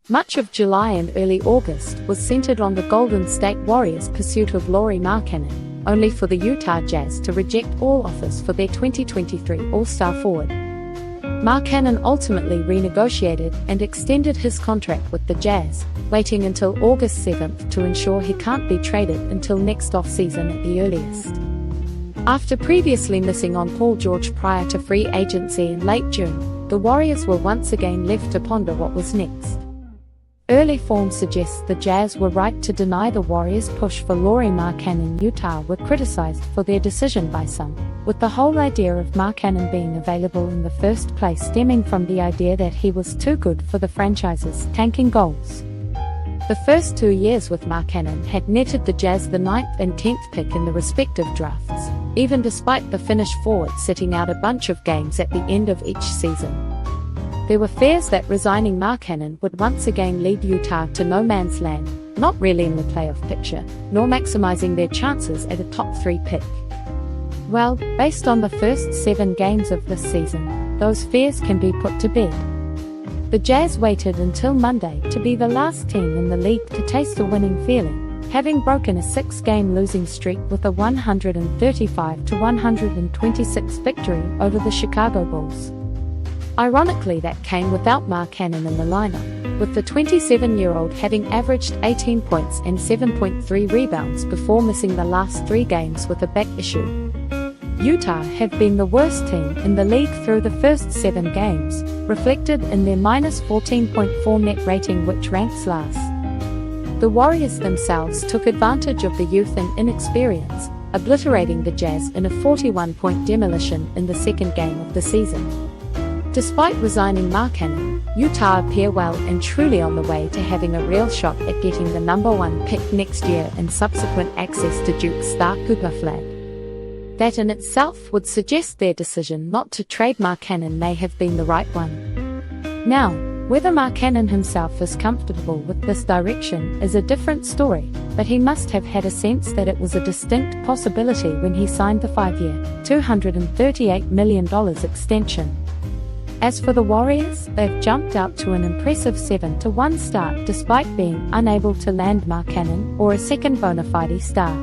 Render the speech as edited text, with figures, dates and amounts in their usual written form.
Much of July and early August was centered on the Golden State Warriors' pursuit of Lauri Markkanen, only for the Utah Jazz to reject all offers for their 2023 All-Star forward. Markkanen ultimately renegotiated and extended his contract with the Jazz, waiting until August 7th to ensure he can't be traded until next off-season at the earliest. After previously missing on Paul George prior to free agency in late June, the Warriors were once again left to ponder what was next. Early form suggests the Jazz were right to deny the Warriors' push for Lauri Markkanen. Utah were criticized for their decision by some, with the whole idea of Markkanen being available in the first place stemming from the idea that he was too good for the franchise's tanking goals. The first 2 years with Markkanen had netted the Jazz the 9th and 10th pick in the respective drafts, even despite the Finnish forward sitting out a bunch of games at the end of each season. There were fears that resigning Markkanen would once again lead Utah to no man's land, not really in the playoff picture, nor maximizing their chances at a top 3 pick. Well, based on the first 7 games of this season, those fears can be put to bed. The Jazz waited until Monday to be the last team in the league to taste a winning feeling, having broken a 6-game losing streak with a 135-126 victory over the Chicago Bulls. Ironically, that came without Markkanen in the lineup, with the 27-year-old having averaged 18 points and 7.3 rebounds before missing the last 3 games with a back issue. Utah have been the worst team in the league through the first 7 games, reflected in their -14.4 net rating, which ranks last. The Warriors themselves took advantage of the youth and inexperience, obliterating the Jazz in a 41-point demolition in the second game of the season. Despite resigning Markkanen, Utah appear well and truly on the way to having a real shot at getting the #1 pick next year and subsequent access to Duke's star Cooper Flagg. That in itself would suggest their decision not to trade Markkanen may have been the right one. Now, whether Markkanen himself is comfortable with this direction is a different story, but he must have had a sense that it was a distinct possibility when he signed the 5-year, $238 million extension. As for the Warriors, they've jumped out to an impressive 7-1 start despite being unable to land Markkanen or a second bona fide star.